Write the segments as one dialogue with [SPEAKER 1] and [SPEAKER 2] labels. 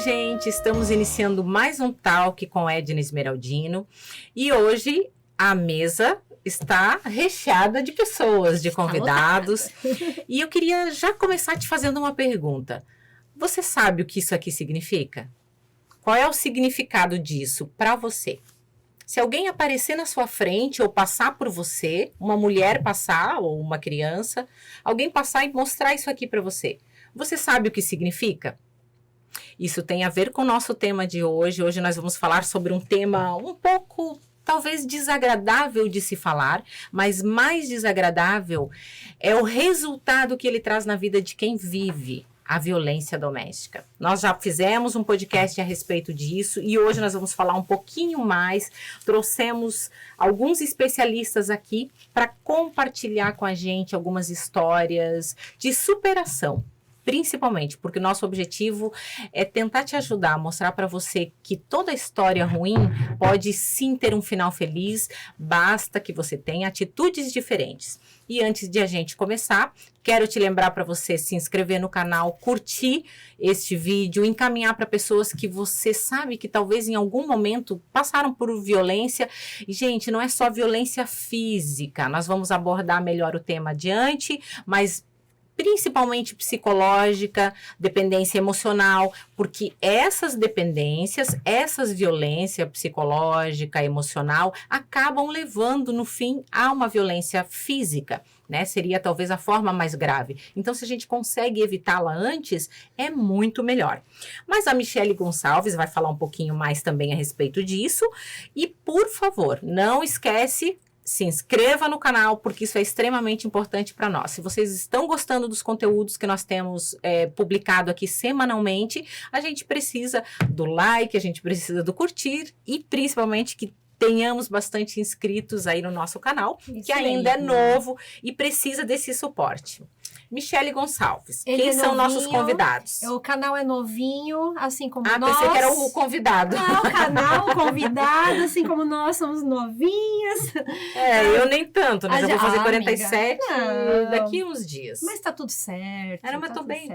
[SPEAKER 1] gente! Estamos iniciando mais um Talk com Edna Esmeraldino e hoje a mesa está recheada de pessoas, de convidados. E eu queria já começar te fazendo uma pergunta. Você sabe o que isso aqui significa? Qual é o significado disso para você? Se alguém aparecer na sua frente ou passar por você, uma mulher passar ou uma criança, alguém passar e mostrar isso aqui para você, você sabe o que significa? Isso tem a ver com o nosso tema de hoje. Hoje nós vamos falar sobre um tema um pouco, talvez, desagradável de se falar, mas mais desagradável é o resultado que ele traz na vida de quem vive a violência doméstica. Nós já fizemos um podcast a respeito disso e hoje nós vamos falar um pouquinho mais. Trouxemos alguns especialistas aqui para compartilhar com a gente algumas histórias de superação. Principalmente porque o nosso objetivo é tentar te ajudar a mostrar para você que toda história ruim pode sim ter um final feliz, basta que você tenha atitudes diferentes. E antes de a gente começar, quero te lembrar para você se inscrever no canal, curtir este vídeo, encaminhar para pessoas que você sabe que talvez em algum momento passaram por violência. E, gente, não é só violência física, nós vamos abordar melhor o tema adiante, mas principalmente psicológica, dependência emocional, porque essas dependências, essas violência psicológica, emocional, acabam levando, no fim, a uma violência física, né? Seria talvez a forma mais grave. Então, se a gente consegue evitá-la antes, é muito melhor. Mas a Michele Gonçalves vai falar um pouquinho mais também a respeito disso. E, por favor, não esquece, se inscreva no canal, porque isso é extremamente importante para nós. Se vocês estão gostando dos conteúdos que nós temos publicado aqui semanalmente, a gente precisa do like, a gente precisa do curtir e principalmente que tenhamos bastante inscritos aí no nosso canal, isso que ainda é novo e precisa desse suporte. Michele Gonçalves, quem são nossos convidados?
[SPEAKER 2] O canal é novinho, assim como nós.
[SPEAKER 1] Pensei que era o convidado.
[SPEAKER 2] Não, o canal, o convidado, assim como nós somos novinhas.
[SPEAKER 1] Eu nem tanto, né? Já vou fazer 47 daqui uns dias.
[SPEAKER 2] Mas tá tudo certo.
[SPEAKER 1] Mas tô bem.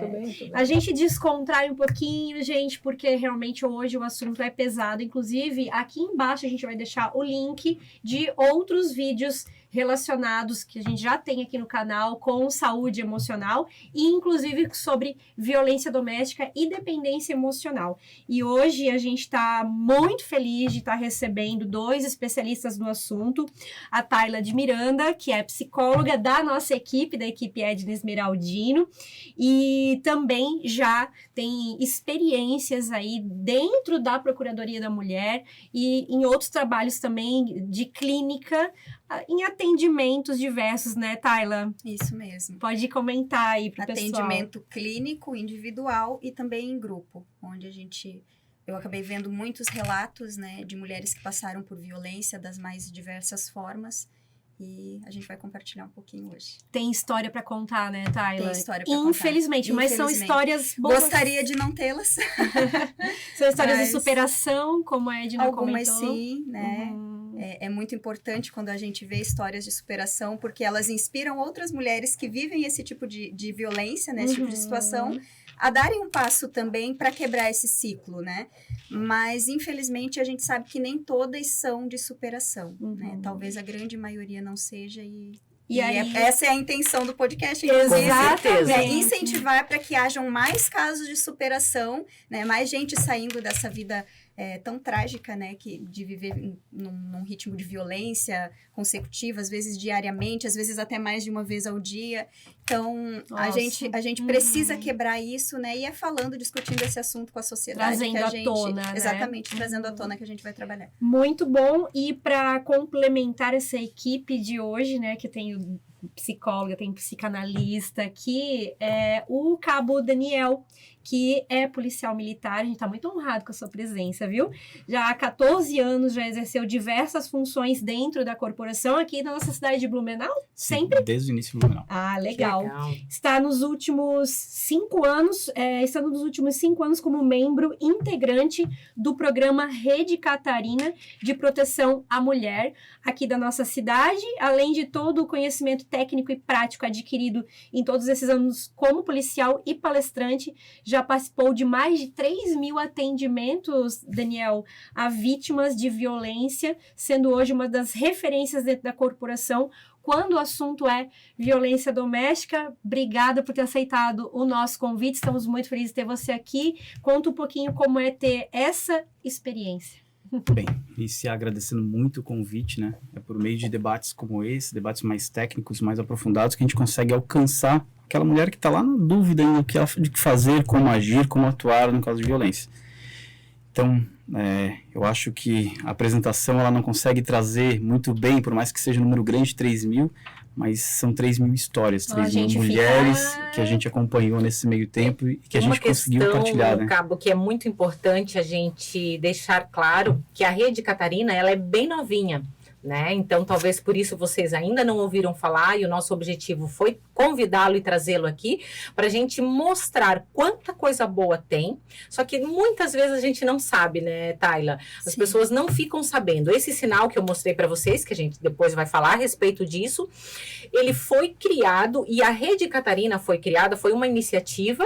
[SPEAKER 2] A gente descontrai um pouquinho, gente, porque realmente hoje o assunto é pesado. Inclusive, aqui embaixo a gente vai deixar o link de outros vídeos relacionados que a gente já tem aqui no canal com saúde emocional e inclusive sobre violência doméstica e dependência emocional. E hoje a gente está muito feliz de estar recebendo dois especialistas no assunto, a Tayla de Miranda, que é psicóloga da nossa equipe, da equipe Edna Esmeraldino, e também já tem experiências aí dentro da Procuradoria da Mulher e em outros trabalhos também de clínica, em atendimentos diversos, né, Tayla?
[SPEAKER 3] Isso mesmo.
[SPEAKER 2] Pode comentar aí pro pessoal.
[SPEAKER 3] Atendimento clínico, individual e também em grupo, onde eu acabei vendo muitos relatos, né, de mulheres que passaram por violência das mais diversas formas e a gente vai compartilhar um pouquinho hoje.
[SPEAKER 2] Tem história para contar, né, Tayla?
[SPEAKER 3] Tem história para contar.
[SPEAKER 2] Infelizmente, mas são histórias boas.
[SPEAKER 3] Gostaria de não tê-las.
[SPEAKER 2] São histórias de superação, como a Edna
[SPEAKER 3] algumas
[SPEAKER 2] comentou.
[SPEAKER 3] Sim, né? É muito importante quando a gente vê histórias de superação, porque elas inspiram outras mulheres que vivem esse tipo de violência, né? Esse tipo de situação, a darem um passo também para quebrar esse ciclo, né? Mas, infelizmente, a gente sabe que nem todas são de superação, né? Talvez a grande maioria não seja e aí, essa é a intenção do podcast, inclusive, né? Incentivar para que hajam mais casos de superação, né? Mais gente saindo dessa vida tão trágica, né, de viver num ritmo de violência consecutiva, às vezes diariamente, às vezes até mais de uma vez ao dia. Então, a gente precisa quebrar isso, né, e discutindo esse assunto com a sociedade.
[SPEAKER 2] Trazendo à tona, né?
[SPEAKER 3] Exatamente, trazendo à tona que a gente vai trabalhar.
[SPEAKER 2] Muito bom, e para complementar essa equipe de hoje, né, que tem psicóloga, tem psicanalista aqui, o Cabo Daniel, que é policial militar. A gente tá muito honrado com a sua presença, viu? Já há 14 anos já exerceu diversas funções dentro da corporação aqui na nossa cidade de Blumenau? Sempre?
[SPEAKER 4] Desde o início de Blumenau.
[SPEAKER 2] Ah, legal. Está nos últimos 5 anos, como membro integrante do programa Rede Catarina de Proteção à Mulher aqui da nossa cidade, além de todo o conhecimento técnico e prático adquirido em todos esses anos como policial e palestrante. Já já participou de mais de 3.000 atendimentos, Daniel, a vítimas de violência, sendo hoje uma das referências dentro da corporação quando o assunto é violência doméstica. Obrigada por ter aceitado o nosso convite, estamos muito felizes de ter você aqui. Conta um pouquinho como é ter essa experiência.
[SPEAKER 4] Bem, iniciar agradecendo muito o convite, né? É por meio de debates como esse, debates mais técnicos, mais aprofundados, que a gente consegue alcançar aquela mulher que está lá na dúvida ainda de que fazer, como agir, como atuar no caso de violência. Então, eu acho que a apresentação ela não consegue trazer muito bem, por mais que seja um número grande, 3.000, mas são 3.000 histórias, 3.000 mulheres que a gente acompanhou nesse meio tempo e que a gente conseguiu partilhar, né?
[SPEAKER 1] Cabo, que é muito importante a gente deixar claro que a Rede Catarina, ela é bem novinha, né? Então, talvez por isso vocês ainda não ouviram falar, e o nosso objetivo foi convidá-lo e trazê-lo aqui para a gente mostrar quanta coisa boa tem, só que muitas vezes a gente não sabe, né, Tayla? As pessoas não ficam sabendo. Esse sinal que eu mostrei para vocês, que a gente depois vai falar a respeito disso, ele foi criado, e a Rede Catarina foi criada, foi uma iniciativa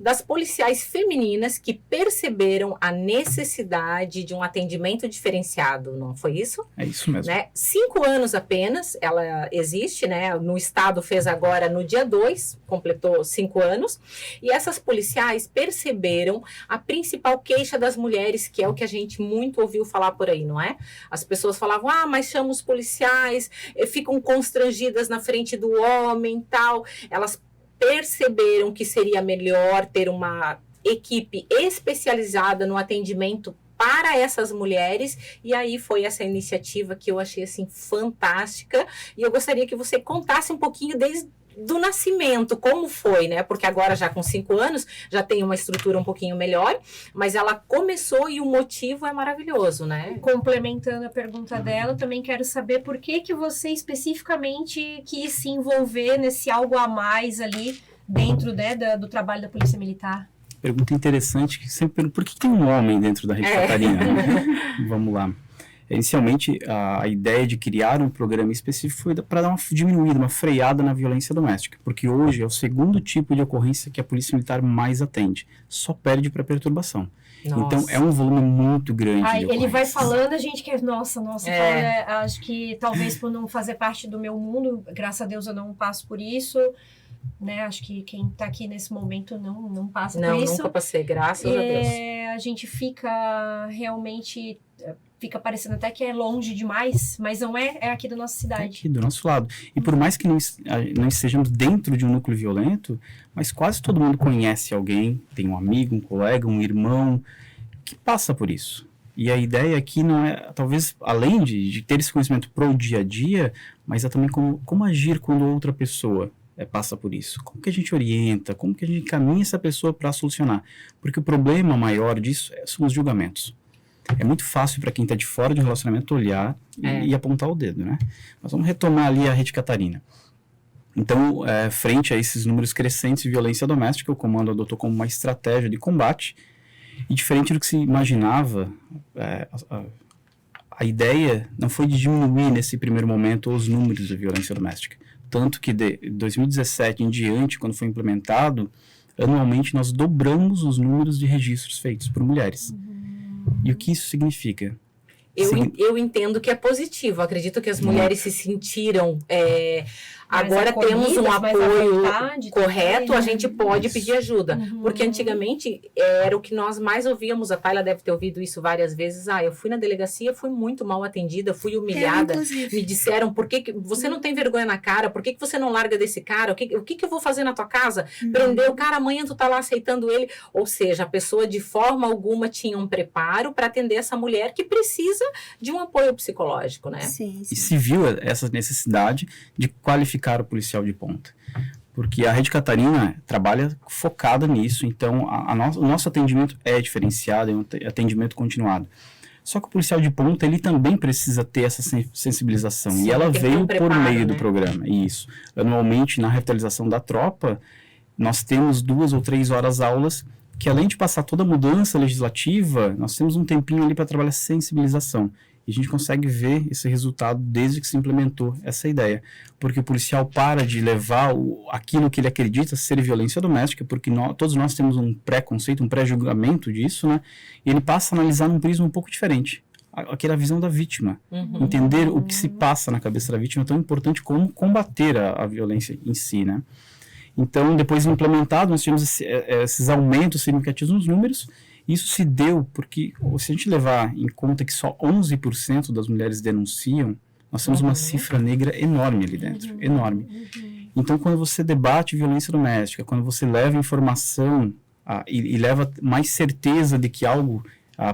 [SPEAKER 1] das policiais femininas que perceberam a necessidade de um atendimento diferenciado, não foi isso?
[SPEAKER 4] É isso mesmo.
[SPEAKER 1] Né? 5 anos apenas, ela existe, né? No estado fez agora no dia 2, completou 5 anos, e essas policiais perceberam a principal queixa das mulheres, que é o que a gente muito ouviu falar por aí, não é? As pessoas falavam, mas chama os policiais, ficam constrangidas na frente do homem e tal. Elas perceberam que seria melhor ter uma equipe especializada no atendimento para essas mulheres, e aí foi essa iniciativa que eu achei assim fantástica, e eu gostaria que você contasse um pouquinho desde do nascimento, como foi, né? Porque agora já com 5 anos, já tem uma estrutura um pouquinho melhor, mas ela começou e o motivo é maravilhoso, né?
[SPEAKER 2] Complementando a pergunta dela, também quero saber por que você especificamente quis se envolver nesse algo a mais ali dentro, né, do trabalho da Polícia Militar.
[SPEAKER 4] Pergunta interessante, que sempre pergunto, por que tem um homem dentro da Rede Catarina? Né? Vamos lá. Inicialmente, a ideia de criar um programa específico foi para dar uma diminuída, uma freada na violência doméstica, porque hoje é o segundo tipo de ocorrência que a Polícia Militar mais atende, só perde para perturbação. Nossa. Então, é um volume muito grande de
[SPEAKER 2] ele vai falando, a gente quer, nossa, acho que talvez por não fazer parte do meu mundo, graças a Deus eu não passo por isso, né? Acho que quem está aqui nesse momento não passa por isso.
[SPEAKER 1] Não, nunca passei, graças a Deus.
[SPEAKER 2] A gente fica realmente... Fica parecendo até que é longe demais, mas não é, é aqui da nossa cidade. É
[SPEAKER 4] aqui do nosso lado. E por mais que não estejamos dentro de um núcleo violento, mas quase todo mundo conhece alguém, tem um amigo, um colega, um irmão, que passa por isso. E a ideia aqui não é, talvez, além de ter esse conhecimento pro dia a dia, mas é também como agir quando outra pessoa passa por isso. Como que a gente orienta, como que a gente encaminha essa pessoa para solucionar. Porque o problema maior disso são os julgamentos. É muito fácil para quem está de fora de um relacionamento olhar e apontar o dedo, né? Mas vamos retomar ali a Rede Catarina. Então, frente a esses números crescentes de violência doméstica, o comando adotou como uma estratégia de combate, e diferente do que se imaginava, a ideia não foi de diminuir nesse primeiro momento os números de violência doméstica. Tanto que de 2017 em diante, quando foi implementado, anualmente nós dobramos os números de registros feitos por mulheres. E o que isso significa?
[SPEAKER 1] Eu entendo que é positivo. Acredito que as mulheres se sentiram... agora temos um apoio correto, a gente pode pedir ajuda. Porque antigamente era o que nós mais ouvíamos. A Tayla deve ter ouvido isso várias vezes. Eu fui na delegacia, fui muito mal atendida, fui humilhada. Me disseram, por que você não tem vergonha na cara? Por que você não larga desse cara? O que eu vou fazer na tua casa? Prender o cara, amanhã tu tá lá aceitando ele. Ou seja, a pessoa de forma alguma tinha um preparo para atender essa mulher que precisa de um apoio psicológico, né?
[SPEAKER 3] Sim.
[SPEAKER 4] E se viu essa necessidade de qualificar o policial de ponta. Porque a Rede Catarina trabalha focada nisso, então o nosso atendimento é diferenciado, é um atendimento continuado. Só que o policial de ponta, ele também precisa ter essa sensibilização. Sim, e ela veio por meio do programa. Isso. Anualmente, na revitalização da tropa, nós temos 2 ou 3 horas aulas que, além de passar toda a mudança legislativa, nós temos um tempinho ali para trabalhar sensibilização. E a gente consegue ver esse resultado desde que se implementou essa ideia. Porque o policial para de levar aquilo que ele acredita ser violência doméstica, porque todos nós temos um pré-conceito, um pré-julgamento disso, né? E ele passa a analisar num prisma um pouco diferente. Aquela visão da vítima. Entender o que se passa na cabeça da vítima é tão importante como combater a violência em si, né? Então, depois de implementado, nós tivemos esses aumentos significativos nos números. Isso se deu porque, se a gente levar em conta que só 11% das mulheres denunciam, nós temos uma cifra negra enorme ali dentro, enorme. Então, quando você debate violência doméstica, quando você leva informação e leva mais certeza de que algo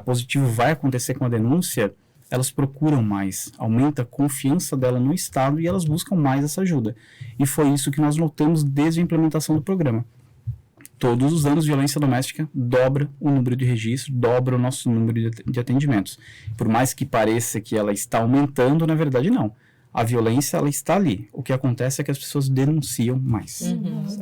[SPEAKER 4] positivo vai acontecer com a denúncia, elas procuram mais, aumenta a confiança dela no Estado e elas buscam mais essa ajuda. E foi isso que nós notamos desde a implementação do programa. Todos os anos, violência doméstica dobra o número de registros, dobra o nosso número de atendimentos. Por mais que pareça que ela está aumentando, na verdade não. A violência, ela está ali. O que acontece é que as pessoas denunciam mais.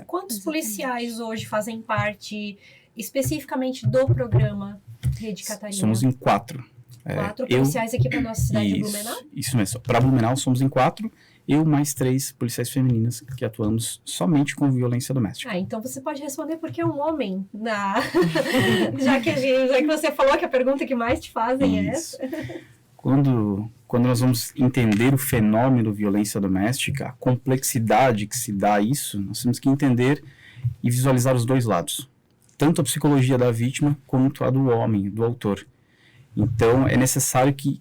[SPEAKER 2] Quantos policiais hoje fazem parte especificamente do programa Rede Catarina?
[SPEAKER 4] Somos em 4.
[SPEAKER 2] 4 policiais aqui para nossa cidade de Blumenau?
[SPEAKER 4] Isso mesmo. Para Blumenau somos em 4. Eu mais 3 policiais femininas que atuamos somente com violência doméstica.
[SPEAKER 2] Então você pode responder porque é um homem. já que você falou que a pergunta que mais te fazem é essa.
[SPEAKER 4] Quando nós vamos entender o fenômeno violência doméstica, a complexidade que se dá a isso, nós temos que entender e visualizar os dois lados. Tanto a psicologia da vítima quanto a do homem, do autor. Então, é necessário que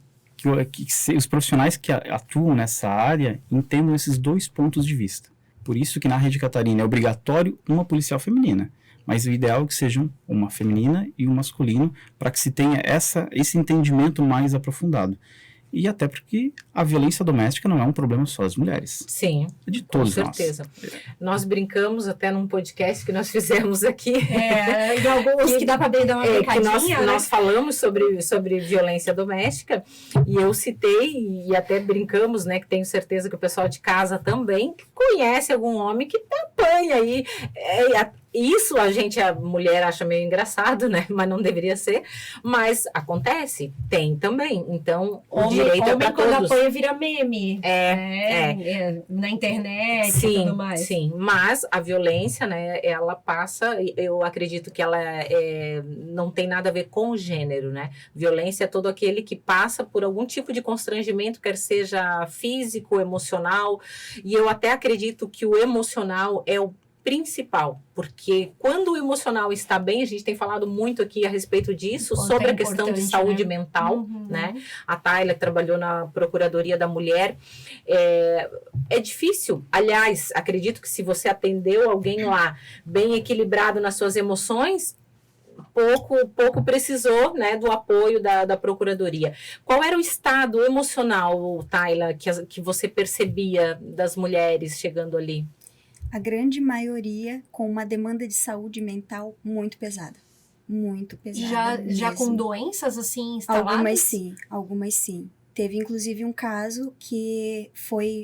[SPEAKER 4] os profissionais que atuam nessa área entendam esses dois pontos de vista. Por isso que na Rede Catarina é obrigatório uma policial feminina, mas o ideal é que sejam uma feminina e um masculino, para que se tenha esse entendimento mais aprofundado. E até porque a violência doméstica não é um problema só das mulheres.
[SPEAKER 1] Sim,
[SPEAKER 4] é de todos
[SPEAKER 1] com certeza. Nós brincamos até num podcast que nós fizemos aqui.
[SPEAKER 2] E alguns que dá para dar uma brincadinha,
[SPEAKER 1] nós falamos sobre violência doméstica e eu citei e até brincamos, né, que tenho certeza que o pessoal de casa também conhece algum homem que apanha aí. Isso a mulher acha meio engraçado, né? Mas não deveria ser. Mas acontece, tem também. Então, o direito é para todos.
[SPEAKER 2] Quando apoia vira meme. Na internet
[SPEAKER 1] sim,
[SPEAKER 2] e tudo mais.
[SPEAKER 1] Sim, mas a violência, né? Ela passa, eu acredito que ela não tem nada a ver com o gênero, né? Violência é todo aquele que passa por algum tipo de constrangimento, quer seja físico, emocional. E eu até acredito que o emocional é o principal, porque quando o emocional está bem, a gente tem falado muito aqui a respeito disso, sobre a questão de saúde mental, né? A Tayla trabalhou na Procuradoria da Mulher, é difícil, aliás, acredito que se você atendeu alguém lá bem equilibrado nas suas emoções, pouco precisou, né, do apoio da Procuradoria. Qual era o estado emocional, Tayla, que você percebia das mulheres chegando ali?
[SPEAKER 3] A grande maioria com uma demanda de saúde mental muito pesada. Muito pesada.
[SPEAKER 2] Já com doenças assim instaladas?
[SPEAKER 3] Algumas sim. Teve inclusive um caso que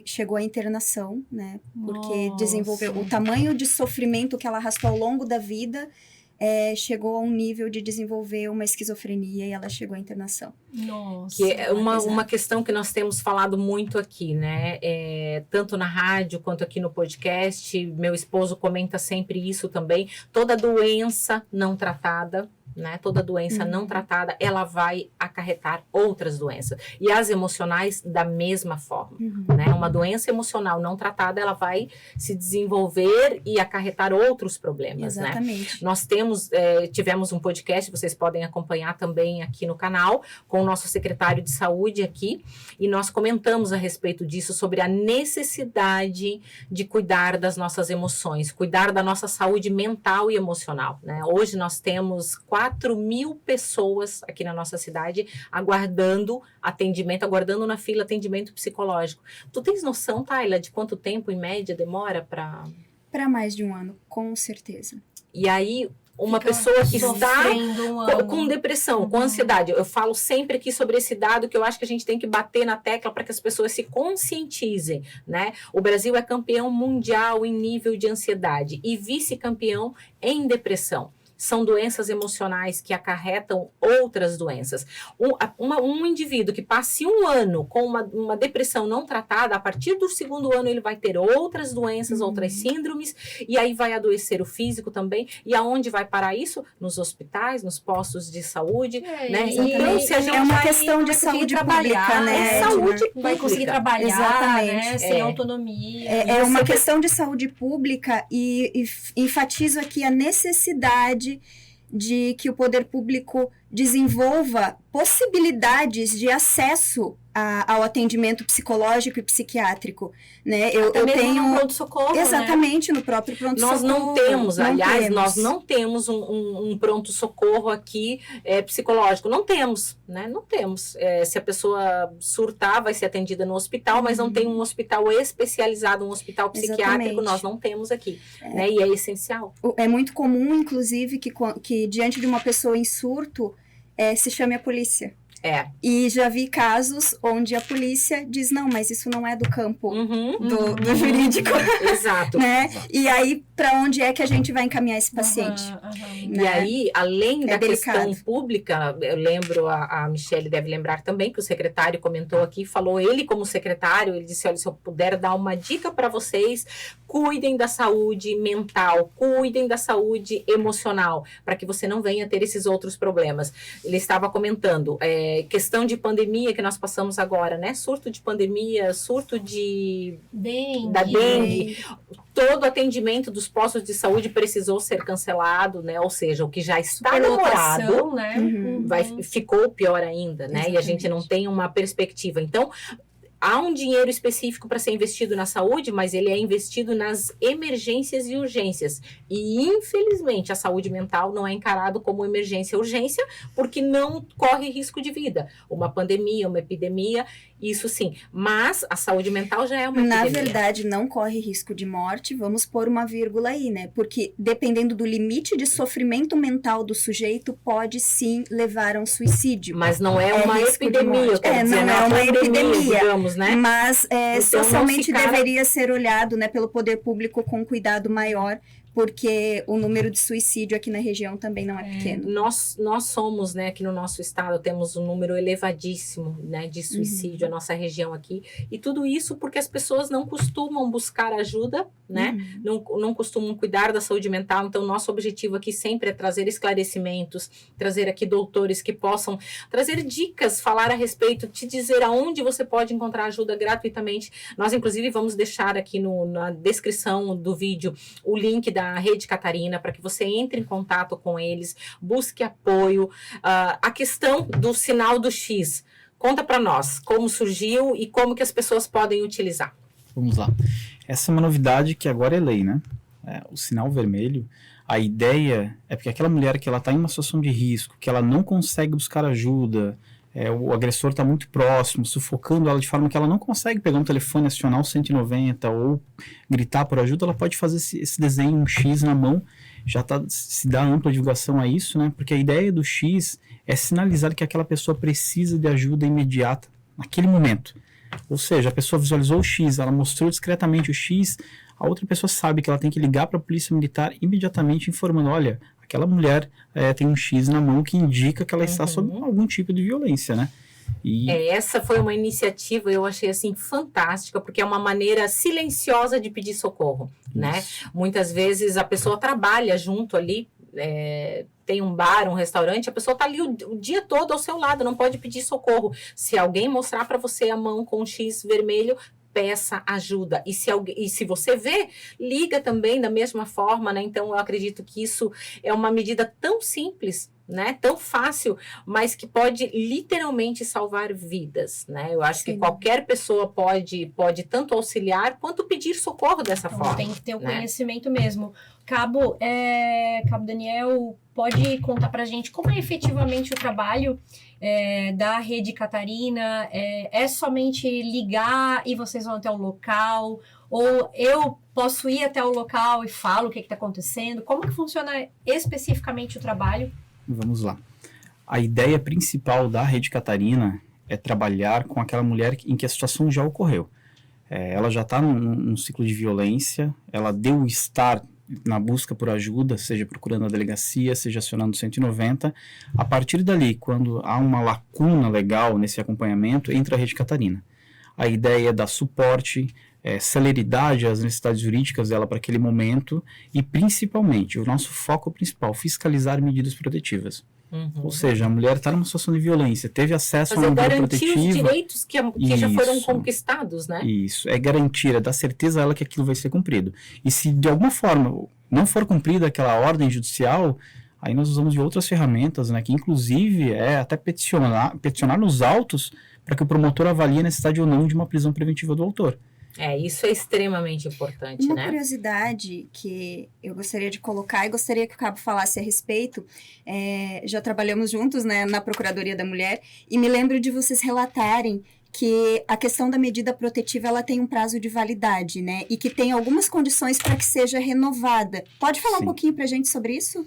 [SPEAKER 3] chegou à internação, né? Porque desenvolveu o tamanho de sofrimento que ela arrastou ao longo da vida. Chegou a um nível de desenvolver uma esquizofrenia e ela chegou à internação.
[SPEAKER 2] Nossa.
[SPEAKER 1] Que é uma questão que nós temos falado muito aqui, né? Tanto na rádio quanto aqui no podcast. Meu esposo comenta sempre isso também. Toda doença não tratada, né? Toda doença não tratada, ela vai acarretar outras doenças. E as emocionais, da mesma forma. Né? Uma doença emocional não tratada, ela vai se desenvolver e acarretar outros problemas.
[SPEAKER 3] Exatamente.
[SPEAKER 1] Né? Nós tivemos um podcast, vocês podem acompanhar também aqui no canal, com o nosso secretário de saúde aqui, e nós comentamos a respeito disso, sobre a necessidade de cuidar das nossas emoções, cuidar da nossa saúde mental e emocional. Né? Hoje nós temos 4.000 pessoas aqui na nossa cidade aguardando aguardando na fila atendimento psicológico. Tu tens noção, Tayla, de quanto tempo em média demora para...
[SPEAKER 3] Para mais de um ano, com certeza.
[SPEAKER 1] E aí, uma pessoa que está com depressão, com ansiedade. Eu falo sempre aqui sobre esse dado que eu acho que a gente tem que bater na tecla para que as pessoas se conscientizem, né? O Brasil é campeão mundial em nível de ansiedade e vice-campeão em depressão. são doenças emocionais que acarretam outras doenças. Um indivíduo que passe um ano com uma depressão não tratada, a partir do segundo ano ele vai ter outras doenças, outras síndromes, e aí vai adoecer o físico também. E aonde vai parar isso? Nos hospitais, nos postos de saúde, né?
[SPEAKER 3] Então, se a gente uma questão de saúde pública, né?
[SPEAKER 1] É saúde pública.
[SPEAKER 2] Vai conseguir trabalhar, né? Sem autonomia.
[SPEAKER 3] É uma questão de saúde pública e enfatizo aqui a necessidade de que o poder público desenvolva possibilidades de acesso ao atendimento psicológico e psiquiátrico, né? Eu tenho
[SPEAKER 2] no pronto-socorro,
[SPEAKER 3] exatamente, né? No próprio pronto-socorro.
[SPEAKER 1] Nós não temos, nós não temos um pronto-socorro aqui psicológico, não temos, né? Não temos. Se a pessoa surtar, vai ser atendida no hospital, mas não tem um hospital especializado, um hospital psiquiátrico, nós não temos aqui, né? E é essencial.
[SPEAKER 3] É muito comum, inclusive, que diante de uma pessoa em surto, se chame a polícia. E já vi casos onde a polícia diz, não, mas isso não é do campo do jurídico.
[SPEAKER 1] Exato.
[SPEAKER 3] Né? E aí, para onde é que a gente vai encaminhar esse paciente?
[SPEAKER 1] Né? E aí, além da questão pública, eu lembro, a Michele deve lembrar também, que o secretário comentou aqui, falou, ele como secretário, ele disse, olha, se eu puder dar uma dica para vocês, cuidem da saúde mental, cuidem da saúde emocional, para que você não venha ter esses outros problemas. Ele estava comentando, questão de pandemia que nós passamos agora, né? Surto de pandemia, surto da dengue. Todo atendimento dos postos de saúde precisou ser cancelado, né? Ou seja, o que já está demorado,
[SPEAKER 2] né?
[SPEAKER 1] Ficou pior ainda, né? Exatamente. E a gente não tem uma perspectiva. Então, há um dinheiro específico para ser investido na saúde, mas ele é investido nas emergências e urgências. E, infelizmente, a saúde mental não é encarado como emergência e urgência, porque não corre risco de vida. Uma pandemia, uma epidemia, isso sim. Mas a saúde mental já é uma epidemia.
[SPEAKER 3] Na verdade, não corre risco de morte, vamos pôr uma vírgula aí, né? Porque, dependendo do limite de sofrimento mental do sujeito, pode sim levar a um suicídio.
[SPEAKER 1] Mas não é uma epidemia, eu quero dizer,
[SPEAKER 3] não é uma epidemia,
[SPEAKER 1] digamos, né?
[SPEAKER 3] Mas então, socialmente deveria ser olhado, né, pelo poder público com cuidado maior, porque o número de suicídio aqui na região também não é pequeno.
[SPEAKER 1] Nós somos, né, aqui no nosso estado, temos um número elevadíssimo, né, de suicídio, a nossa região aqui, e tudo isso porque as pessoas não costumam buscar ajuda, né, não costumam cuidar da saúde mental. Então, nosso objetivo aqui sempre é trazer esclarecimentos, trazer aqui doutores que possam trazer dicas, falar a respeito, te dizer aonde você pode encontrar ajuda gratuitamente. Nós, inclusive, vamos deixar aqui na descrição do vídeo o link da Rede Catarina, para que você entre em contato com eles, busque apoio. A questão do sinal do X, conta para nós como surgiu e como que as pessoas podem utilizar.
[SPEAKER 4] Vamos lá. Essa é uma novidade que agora é lei, né? O sinal vermelho, a ideia é porque aquela mulher que ela está em uma situação de risco, que ela não consegue buscar ajuda, o agressor está muito próximo, sufocando ela de forma que ela não consegue pegar um telefone, acionar o 190 ou gritar por ajuda, ela pode fazer esse desenho, um X na mão, se dá ampla divulgação a isso, né? Porque a ideia do X é sinalizar que aquela pessoa precisa de ajuda imediata, naquele momento. Ou seja, a pessoa visualizou o X, ela mostrou discretamente o X, a outra pessoa sabe que ela tem que ligar para a polícia militar imediatamente informando, olha, aquela mulher tem um X na mão que indica que ela está sob algum tipo de violência, né?
[SPEAKER 1] Essa foi uma iniciativa, eu achei assim fantástica, porque é uma maneira silenciosa de pedir socorro, né? Muitas vezes a pessoa trabalha junto ali, tem um bar, um restaurante, a pessoa está ali o dia todo ao seu lado, não pode pedir socorro. Se alguém mostrar para você a mão com um X vermelho, peça ajuda. E se você vê, liga também da mesma forma, né? Então, eu acredito que isso é uma medida tão simples, né? Tão fácil, mas que pode literalmente salvar vidas, né? Eu acho que qualquer pessoa pode tanto auxiliar quanto pedir socorro dessa forma.
[SPEAKER 2] Tem que ter o conhecimento mesmo. Cabo Daniel, pode contar pra gente como é efetivamente o trabalho da Rede Catarina? É somente ligar e vocês vão até o local? Ou eu posso ir até o local e falo o que está acontecendo? Como que funciona especificamente o trabalho?
[SPEAKER 4] Vamos lá. A ideia principal da Rede Catarina é trabalhar com aquela mulher em que a situação já ocorreu. Ela já está num ciclo de violência, ela deu o start na busca por ajuda, seja procurando a delegacia, seja acionando o 190. A partir dali, quando há uma lacuna legal nesse acompanhamento, entra a Rede Catarina. A ideia é dar suporte, celeridade às necessidades jurídicas dela para aquele momento e, principalmente, o nosso foco principal, fiscalizar medidas protetivas. Ou seja, a mulher está numa situação de violência, teve acesso a uma medida protetiva.
[SPEAKER 1] Garantir os direitos que já foram conquistados, né?
[SPEAKER 4] Isso, é garantir, é dar certeza a ela que aquilo vai ser cumprido. E se de alguma forma não for cumprida aquela ordem judicial, aí nós usamos de outras ferramentas, né, que inclusive é até peticionar nos autos para que o promotor avalie a necessidade ou não de uma prisão preventiva do autor.
[SPEAKER 1] Isso é extremamente importante,
[SPEAKER 3] Uma
[SPEAKER 1] né?
[SPEAKER 3] curiosidade que eu gostaria de colocar e gostaria que o Cabo falasse a respeito, já trabalhamos juntos, né, na Procuradoria da Mulher, e me lembro de vocês relatarem que a questão da medida protetiva ela tem um prazo de validade, né, e que tem algumas condições para que seja renovada. Pode falar um pouquinho para a gente sobre isso?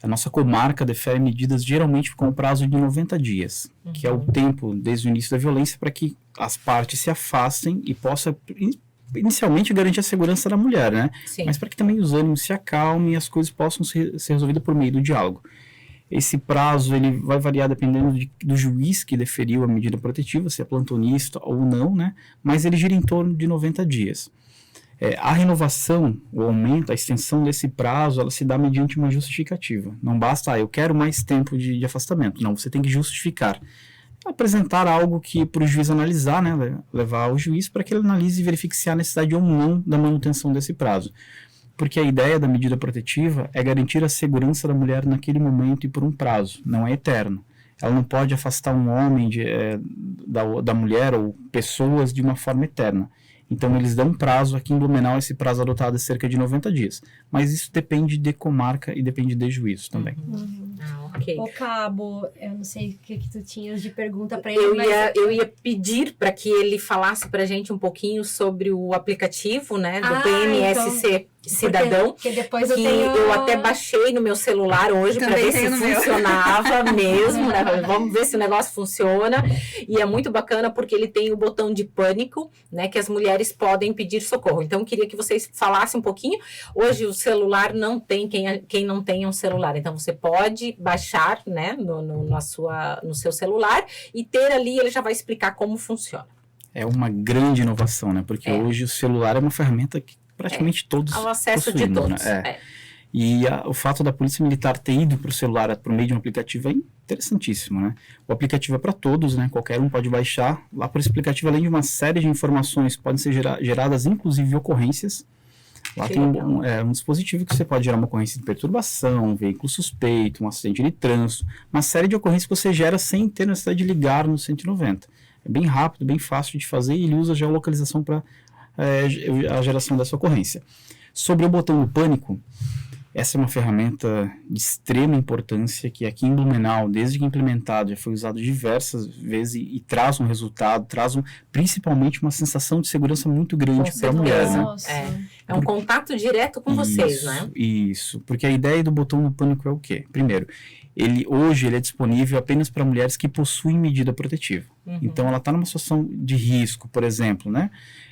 [SPEAKER 4] A nossa comarca defere medidas geralmente com o prazo de 90 dias, que é o tempo desde o início da violência para que as partes se afastem e possa inicialmente garantir a segurança da mulher, né?
[SPEAKER 1] Sim.
[SPEAKER 4] Mas para que também os ânimos se acalmem e as coisas possam ser resolvidas por meio do diálogo. Esse prazo ele vai variar dependendo do juiz que deferiu a medida protetiva, se é plantonista ou não, né? Mas ele gira em torno de 90 dias. A renovação, o aumento, a extensão desse prazo, ela se dá mediante uma justificativa. Não basta, eu quero mais tempo de afastamento. Não, você tem que justificar. Apresentar algo que para o juiz analisar, né, levar ao juiz para que ele analise e verifique se há necessidade ou não da manutenção desse prazo. Porque a ideia da medida protetiva é garantir a segurança da mulher naquele momento e por um prazo, não é eterno. Ela não pode afastar um homem da mulher ou pessoas de uma forma eterna. Então, eles dão um prazo, aqui em Blumenau, esse prazo adotado é cerca de 90 dias. Mas isso depende de comarca e depende de juízo também.
[SPEAKER 1] Ok.
[SPEAKER 2] Ô, Cabo, eu não sei o que tu tinhas de pergunta para ele.
[SPEAKER 1] Eu ia pedir para que ele falasse para a gente um pouquinho sobre o aplicativo, né, do PMSC Cidadão.
[SPEAKER 2] Porque depois
[SPEAKER 1] eu até baixei no meu celular hoje para ver se funcionava mesmo, né? Vamos ver se o negócio funciona. E é muito bacana porque ele tem o botão de pânico, né, que as mulheres podem pedir socorro. Então, eu queria que vocês falassem um pouquinho. Hoje o celular não tem quem não tenha um celular. Então, você pode baixar, né, no seu celular e ter ali, ele já vai explicar como funciona.
[SPEAKER 4] É uma grande inovação, né? Porque hoje o celular é uma ferramenta que praticamente todos
[SPEAKER 1] ao acesso
[SPEAKER 4] possuímos,
[SPEAKER 1] de todos.
[SPEAKER 4] né? E o fato da Polícia Militar ter ido para o celular por meio de um aplicativo é interessantíssimo, né? O aplicativo é para todos, né? Qualquer um pode baixar. Lá por esse aplicativo, além de uma série de informações, podem ser geradas inclusive ocorrências. Lá tem um dispositivo que você pode gerar uma ocorrência de perturbação, um veículo suspeito, um acidente de trânsito, uma série de ocorrências que você gera sem ter necessidade de ligar no 190. É bem rápido, bem fácil de fazer e ele usa a geolocalização para a geração dessa ocorrência. Sobre o botão do pânico, essa é uma ferramenta de extrema importância que aqui em Blumenau, desde que implementado, já foi usado diversas vezes e traz um resultado, principalmente uma sensação de segurança muito grande para a mulher, né?
[SPEAKER 1] É um contato direto com vocês, né?
[SPEAKER 4] Isso, porque a ideia do botão do pânico é o quê? Primeiro, hoje ele é disponível apenas para mulheres que possuem medida protetiva. Então, ela está numa situação de risco, por exemplo, né?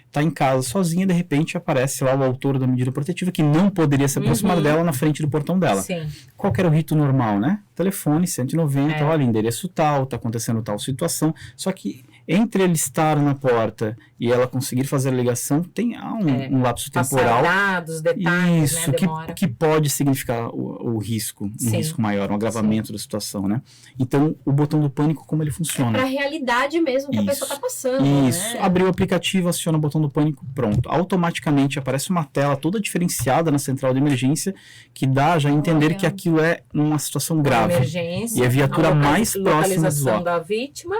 [SPEAKER 4] Está em casa sozinha, de repente aparece lá o autor da medida protetiva que não poderia se aproximar dela na frente do portão dela.
[SPEAKER 1] Sim.
[SPEAKER 4] Qual que era o rito normal, né? Telefone 190, olha, endereço tal, está acontecendo tal situação. Só que entre ele estar na porta e ela conseguir fazer a ligação, tem um lapso temporal.
[SPEAKER 1] Dados, detalhes,
[SPEAKER 4] isso,
[SPEAKER 1] né? Demora.
[SPEAKER 4] que pode significar o risco, um risco maior, um agravamento da situação, né? Então, o botão do pânico, como ele funciona?
[SPEAKER 2] Para a realidade mesmo que a pessoa está passando.
[SPEAKER 4] Isso,
[SPEAKER 2] né?
[SPEAKER 4] Abriu o aplicativo, aciona o botão do pânico, pronto. Automaticamente aparece uma tela toda diferenciada na central de emergência que dá já a entender que aquilo é uma situação grave.
[SPEAKER 1] Emergência,
[SPEAKER 4] e a viatura mais próxima
[SPEAKER 1] localização da vítima.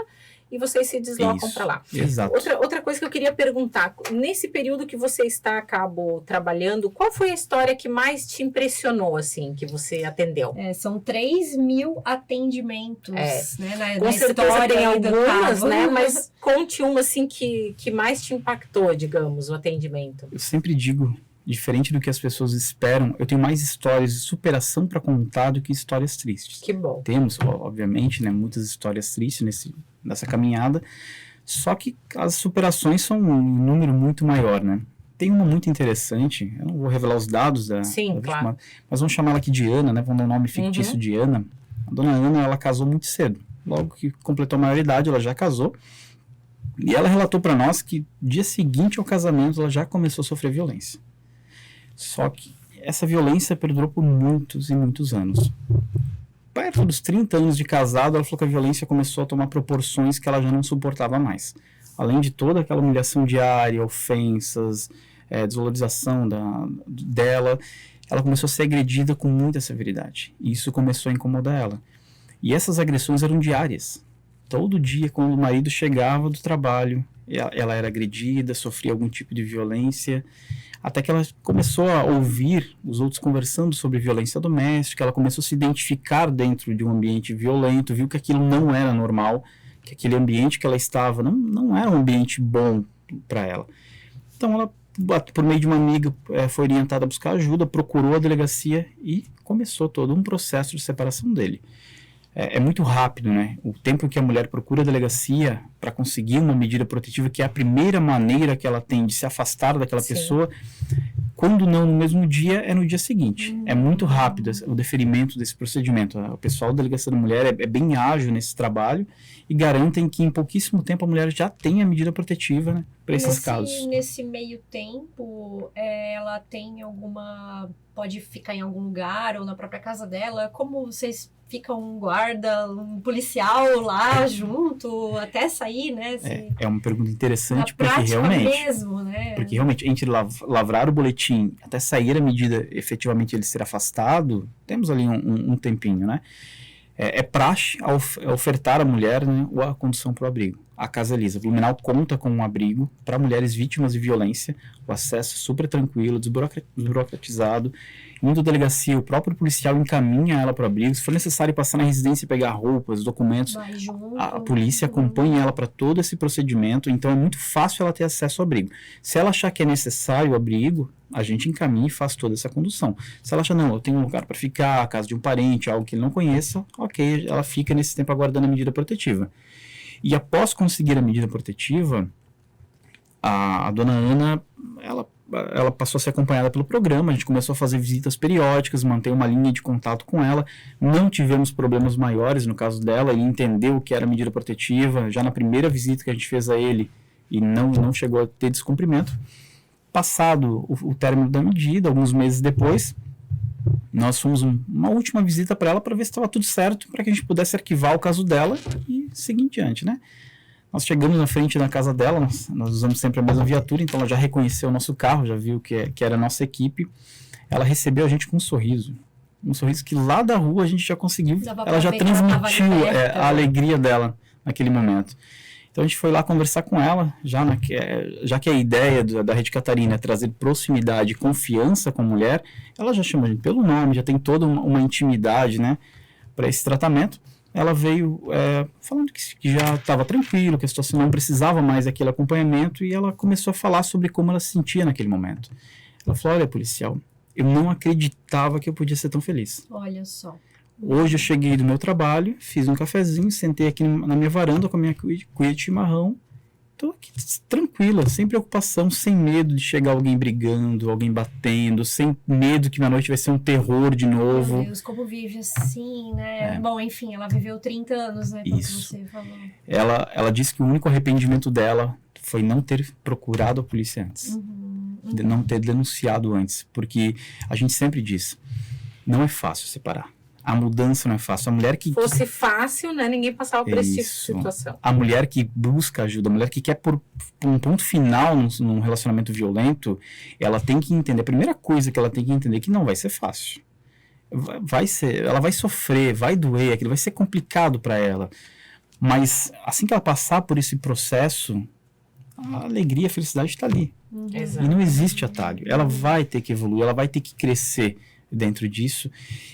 [SPEAKER 1] E vocês se deslocam para lá.
[SPEAKER 4] Exato.
[SPEAKER 1] Outra coisa que eu queria perguntar, nesse período que você está a cabo trabalhando, qual foi a história que mais te impressionou, assim, que você atendeu?
[SPEAKER 2] São 3.000 atendimentos, né?
[SPEAKER 1] Com certeza tem algumas, né? Mas conte uma, assim, que mais te impactou, digamos, o atendimento.
[SPEAKER 4] Eu sempre digo, diferente do que as pessoas esperam, eu tenho mais histórias de superação para contar do que histórias tristes.
[SPEAKER 1] Que bom.
[SPEAKER 4] Temos, obviamente, né, muitas histórias tristes nessa caminhada, só que as superações são um número muito maior, né? Tem uma muito interessante, eu não vou revelar os dados da
[SPEAKER 1] Sim,
[SPEAKER 4] vítima,
[SPEAKER 1] claro.
[SPEAKER 4] mas vamos chamar ela aqui de Ana, né? Vamos dar um nome fictício de Ana. A dona Ana, ela casou muito cedo. Logo que completou a maioridade, ela já casou. E ela relatou para nós que dia seguinte ao casamento ela já começou a sofrer violência. Só que essa violência perdurou por muitos e muitos anos. Perto dos 30 anos de casado, ela falou que a violência começou a tomar proporções que ela já não suportava mais. Além de toda aquela humilhação diária, ofensas, desvalorização dela, ela começou a ser agredida com muita severidade. E isso começou a incomodar ela. E essas agressões eram diárias. Todo dia, quando o marido chegava do trabalho, ela era agredida, sofria algum tipo de violência, até que ela começou a ouvir os outros conversando sobre violência doméstica, ela começou a se identificar dentro de um ambiente violento, viu que aquilo não era normal, que aquele ambiente que ela estava não era um ambiente bom para ela. Então ela, por meio de uma amiga, foi orientada a buscar ajuda, procurou a delegacia e começou todo um processo de separação dele. É muito rápido, né? O tempo que a mulher procura a delegacia para conseguir uma medida protetiva, que é a primeira maneira que ela tem de se afastar daquela pessoa, quando não no mesmo dia, é no dia seguinte. É muito rápido o deferimento desse procedimento. O pessoal da Delegacia da Mulher é bem ágil nesse trabalho e garantem que em pouquíssimo tempo a mulher já tem a medida protetiva, né, para esses casos.
[SPEAKER 2] Nesse meio tempo, ela tem alguma... pode ficar em algum lugar ou na própria casa dela? Como vocês ficam um guarda, um policial lá junto, até sair, né?
[SPEAKER 4] É uma pergunta interessante,
[SPEAKER 2] porque
[SPEAKER 4] realmente...
[SPEAKER 2] mesmo, né?
[SPEAKER 4] Porque realmente, entre lavrar o boletim até sair a medida, efetivamente ele ser afastado, temos ali um tempinho, né? É praxe ofertar à mulher, né, a condução para o abrigo. A Casa Elisa Blumenau conta com um abrigo para mulheres vítimas de violência, o acesso super tranquilo, desburocratizado. Indo à delegacia, o próprio policial encaminha ela para o abrigo. Se for necessário passar na residência e pegar roupas, documentos, a polícia acompanha ela para todo esse procedimento. Então é muito fácil ela ter acesso ao abrigo. Se ela achar que é necessário o abrigo, a gente encaminha e faz toda essa condução. Se ela achar, não, eu tenho um lugar para ficar, a casa de um parente, algo que ele não conheça, ok, ela fica nesse tempo aguardando a medida protetiva. E após conseguir a medida protetiva, a dona Ana, ela passou a ser acompanhada pelo programa, a gente começou a fazer visitas periódicas, manter uma linha de contato com ela, não tivemos problemas maiores no caso dela, ele entendeu o que era a medida protetiva, já na primeira visita que a gente fez a ele, e não chegou a ter descumprimento. Passado o término da medida, alguns meses depois, nós fomos uma última visita para ela para ver se estava tudo certo, para que a gente pudesse arquivar o caso dela e seguir em diante, né? Nós chegamos na frente da casa dela, nós usamos sempre a mesma viatura, então ela já reconheceu o nosso carro, já viu que era a nossa equipe. Ela recebeu a gente com um sorriso que lá da rua a gente já conseguiu, ela já transmitiu a alegria dela naquele momento. Então a gente foi lá conversar com ela, já que a ideia da Rede Catarina é trazer proximidade e confiança com a mulher, ela já chama a gente pelo nome, já tem toda uma intimidade, né, para esse tratamento. Ela veio falando que já estava tranquilo, que a situação não precisava mais daquele acompanhamento, e ela começou a falar sobre como ela se sentia naquele momento. Ela falou, olha, policial, eu não acreditava que eu podia ser tão feliz.
[SPEAKER 2] Olha só.
[SPEAKER 4] Hoje eu cheguei do meu trabalho, fiz um cafezinho, sentei aqui na minha varanda com a minha cuia de chimarrão. Estou aqui tranquila, sem preocupação, sem medo de chegar alguém brigando, alguém batendo, sem medo que na noite vai ser um terror de novo.
[SPEAKER 2] Meu Deus, como vive assim, né? Bom, enfim, ela viveu 30 anos, né?
[SPEAKER 4] Isso.
[SPEAKER 2] Você falou.
[SPEAKER 4] Ela disse que o único arrependimento dela foi não ter procurado a polícia antes. De não ter denunciado antes. Porque a gente sempre diz, não é fácil separar. A mudança não é fácil. A mulher que...
[SPEAKER 1] fosse fácil, né? Ninguém passava por esse tipo de situação.
[SPEAKER 4] A mulher que busca ajuda, a mulher que quer por um ponto final num relacionamento violento, ela tem que entender, a primeira coisa que ela tem que entender é que não vai ser fácil. Ela vai sofrer, vai doer, aquilo vai ser complicado para ela. Mas assim que ela passar por esse processo, a alegria, a felicidade está ali. E não existe atalho. Ela vai ter que evoluir, ela vai ter que crescer dentro disso,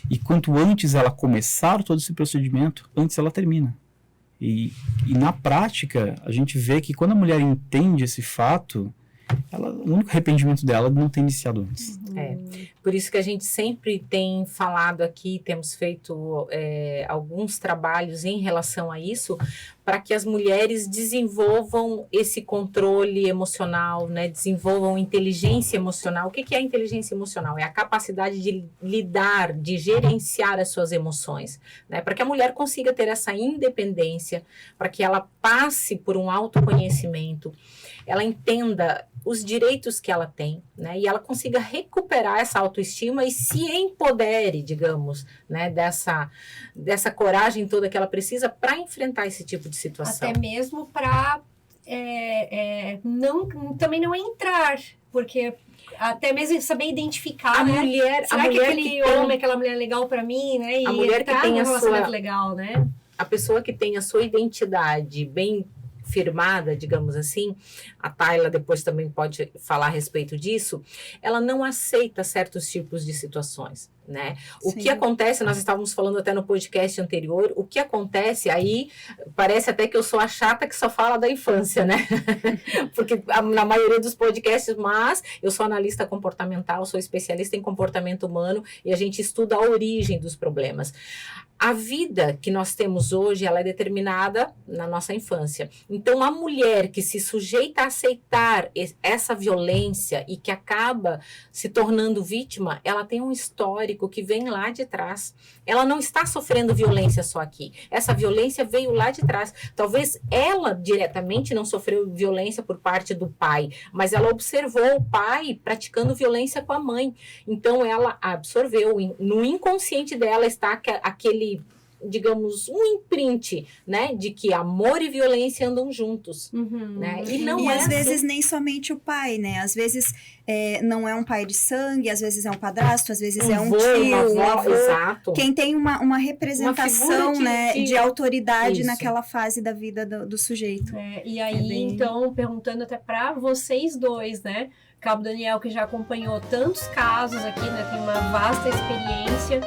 [SPEAKER 4] e quanto antes ela começar todo esse procedimento, antes ela termina. E na prática, a gente vê que quando a mulher entende esse fato, o único arrependimento dela não ter iniciado antes.
[SPEAKER 1] Por isso que a gente sempre tem falado aqui, temos feito alguns trabalhos em relação a isso, para que as mulheres desenvolvam esse controle emocional, né? Desenvolvam inteligência emocional. O que é a inteligência emocional? É a capacidade de lidar, de gerenciar as suas emoções, né? Para que a mulher consiga ter essa independência, para que ela passe por um autoconhecimento, ela entenda os direitos que ela tem, né? E ela consiga recuperar essa autoestima e se empodere, digamos, né? Dessa coragem toda que ela precisa para enfrentar esse tipo de situação.
[SPEAKER 2] Até mesmo para também não entrar, porque até mesmo saber identificar, né? Será que aquele homem, aquela mulher é legal para mim, né? E
[SPEAKER 1] a mulher que tem
[SPEAKER 2] um relacionamento legal, né?
[SPEAKER 1] A pessoa que tem a sua identidade bem firmada, digamos assim, a Tayla depois também pode falar a respeito disso, ela não aceita certos tipos de situações, né? O que acontece, nós estávamos falando até no podcast anterior, o que acontece aí, parece até que eu sou a chata que só fala da infância, né? Porque na maioria dos podcasts, mas eu sou analista comportamental, sou especialista em comportamento humano e a gente estuda a origem dos problemas. A vida que nós temos hoje, ela é determinada na nossa infância. Então, a mulher que se sujeita a aceitar essa violência e que acaba se tornando vítima, ela tem um histórico que vem lá de trás. Ela não está sofrendo violência só aqui. Essa violência veio lá de trás. Talvez ela diretamente não sofreu violência por parte do pai, mas ela observou o pai praticando violência com a mãe. Então, ela absorveu. No inconsciente dela está aquele, digamos, um imprint, né, de que amor e violência andam juntos, né,
[SPEAKER 3] e às vezes nem somente o pai, né, às vezes não é um pai de sangue, às vezes é um padrasto, às vezes é um tio, um avô,
[SPEAKER 1] exato.
[SPEAKER 3] Quem tem uma representação, de autoridade naquela fase da vida do sujeito.
[SPEAKER 2] E aí, então, perguntando até para vocês dois, né, Cabo Daniel, que já acompanhou tantos casos aqui, né, tem uma vasta experiência,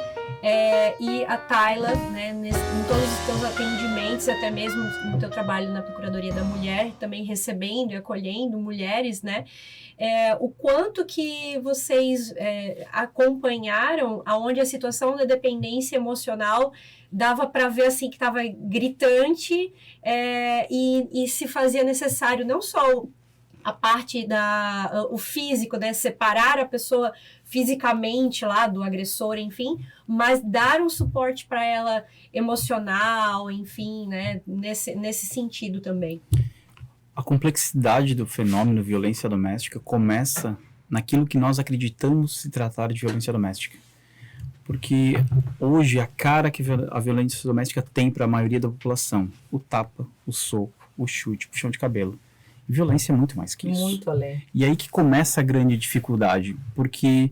[SPEAKER 2] e a Tayla, né, em todos os teus atendimentos, até mesmo no teu trabalho na Procuradoria da Mulher, também recebendo e acolhendo mulheres, né, o quanto que vocês acompanharam aonde a situação da dependência emocional dava para ver assim que estava gritante e se fazia necessário não só a parte o físico, né, separar a pessoa fisicamente lá do agressor, enfim, mas dar um suporte para ela emocional, enfim, né, nesse sentido também.
[SPEAKER 4] A complexidade do fenômeno violência doméstica começa naquilo que nós acreditamos se tratar de violência doméstica. Porque hoje a cara que a violência doméstica tem para a maioria da população, o tapa, o soco, o chute, o puxão de cabelo. Violência é muito mais que isso.
[SPEAKER 1] Muito além.
[SPEAKER 4] E aí que começa a grande dificuldade, porque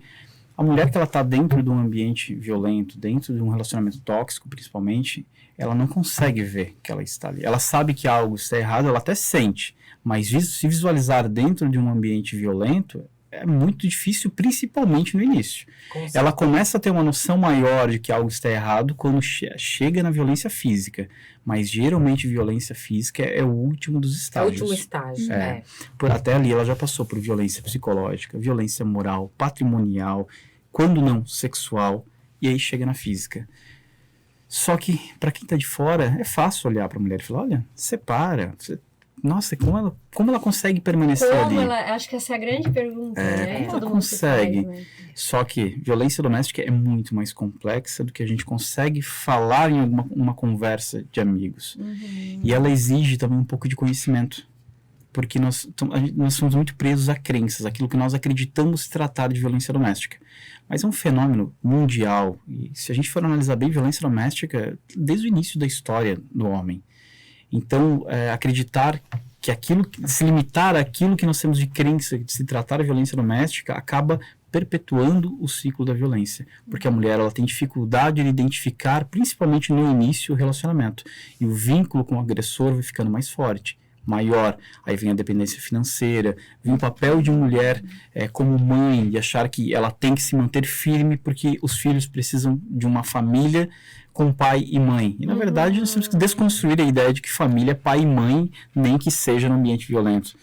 [SPEAKER 4] a mulher que ela está dentro de um ambiente violento, dentro de um relacionamento tóxico, principalmente, ela não consegue ver que ela está ali. Ela sabe que algo está errado, ela até sente, mas se visualizar dentro de um ambiente violento é muito difícil, principalmente no início. Ela começa a ter uma noção maior de que algo está errado quando chega na violência física, mas geralmente violência física é o último dos estágios.
[SPEAKER 1] É o último estágio,
[SPEAKER 4] Até ali ela já passou por violência psicológica, violência moral, patrimonial, quando não sexual, e aí chega na física. Só que, para quem está de fora, é fácil olhar para a mulher e falar, olha, separa, nossa, como ela consegue permanecer ali?
[SPEAKER 2] Acho que essa é a grande pergunta, né?
[SPEAKER 4] Como ela consegue? Faz, né? Só que violência doméstica é muito mais complexa do que a gente consegue falar em uma conversa de amigos. E ela exige também um pouco de conhecimento. Porque nós somos muito presos a crenças, aquilo que nós acreditamos se tratar de violência doméstica. Mas é um fenômeno mundial. E se a gente for analisar bem violência doméstica, desde o início da história do homem. Então, acreditar que se limitar àquilo que nós temos de crença de se tratar de violência doméstica acaba perpetuando o ciclo da violência. Porque a mulher ela tem dificuldade de identificar, principalmente no início, o relacionamento. E o vínculo com o agressor vai ficando mais forte, maior. Aí vem a dependência financeira, vem o papel de mulher como mãe e achar que ela tem que se manter firme porque os filhos precisam de uma família com pai e mãe. E, na verdade, nós temos que desconstruir a ideia de que família é pai e mãe, nem que seja no ambiente violento.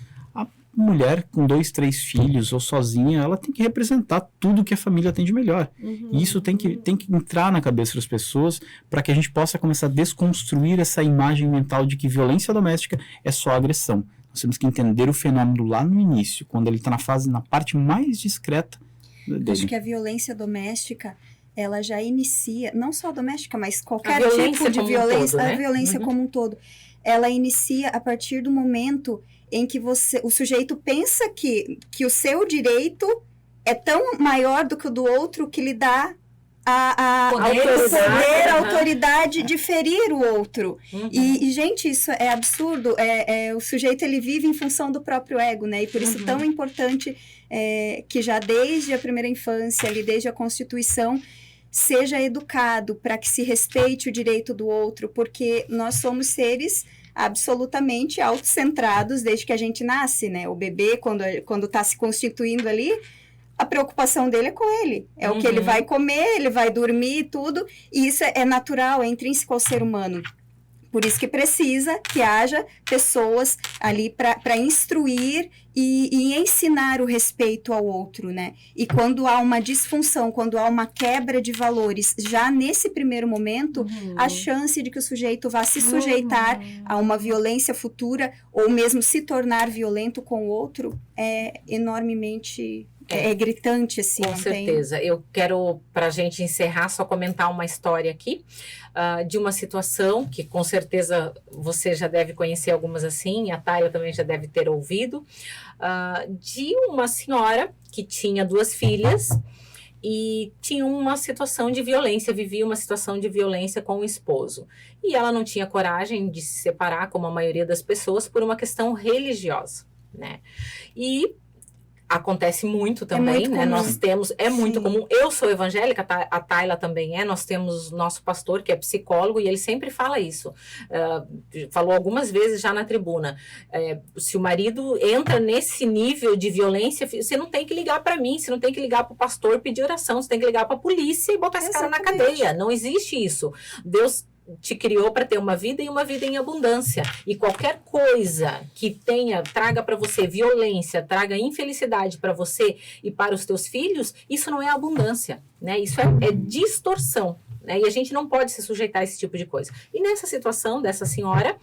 [SPEAKER 4] mulher com 2, 3 filhos ou sozinha, ela tem que representar tudo que a família tem de melhor. E isso tem que entrar na cabeça das pessoas para que a gente possa começar a desconstruir essa imagem mental de que violência doméstica é só agressão. Nós temos que entender o fenômeno lá no início, quando ele está na parte mais discreta dele.
[SPEAKER 3] Acho que a violência doméstica, ela já inicia, não só a doméstica, mas qualquer
[SPEAKER 1] A
[SPEAKER 3] tipo
[SPEAKER 1] violência
[SPEAKER 3] de
[SPEAKER 1] como um
[SPEAKER 3] violência,
[SPEAKER 1] todo, né?
[SPEAKER 3] a violência como um todo. Ela inicia a partir do momento em que o sujeito pensa que o seu direito é tão maior do que o do outro que lhe dá a autoridade de ferir o outro. E, gente, isso é absurdo. O sujeito, ele vive em função do próprio ego, né? E por isso tão importante que já desde a primeira infância, ali, desde a Constituição, seja educado para que se respeite o direito do outro, porque nós somos seres absolutamente autocentrados desde que a gente nasce, né? O bebê, quando está se constituindo ali, a preocupação dele é com ele. É o que ele vai comer, ele vai dormir e tudo. E isso é natural, é intrínseco ao ser humano. Por isso que precisa que haja pessoas ali para instruir e ensinar o respeito ao outro, né? E quando há uma disfunção, quando há uma quebra de valores, já nesse primeiro momento, a chance de que o sujeito vá se sujeitar a uma violência futura ou mesmo se tornar violento com o outro é enormemente... É gritante, assim.
[SPEAKER 1] Com certeza. Eu quero, para a gente encerrar, só comentar uma história aqui de uma situação que, com certeza, você já deve conhecer algumas assim, a Tayla também já deve ter ouvido, de uma senhora que tinha 2 filhas e tinha uma situação de violência, vivia uma situação de violência com o esposo. E ela não tinha coragem de se separar, como a maioria das pessoas, por uma questão religiosa, né? E acontece muito também, né? Nós temos, muito comum. Eu sou evangélica, a Tayla também nós temos nosso pastor que é psicólogo e ele sempre fala isso. Falou algumas vezes já na tribuna. Se o marido entra nesse nível de violência, você não tem que ligar para mim, você não tem que ligar para o pastor pedir oração, você tem que ligar para a polícia e botar esse cara na cadeia. Não existe isso. Deus te criou para ter uma vida e uma vida em abundância. E qualquer coisa que traga para você violência, traga infelicidade para você e para os teus filhos, isso não é abundância, né? Isso é distorção, né? E a gente não pode se sujeitar a esse tipo de coisa. E nessa situação dessa senhora,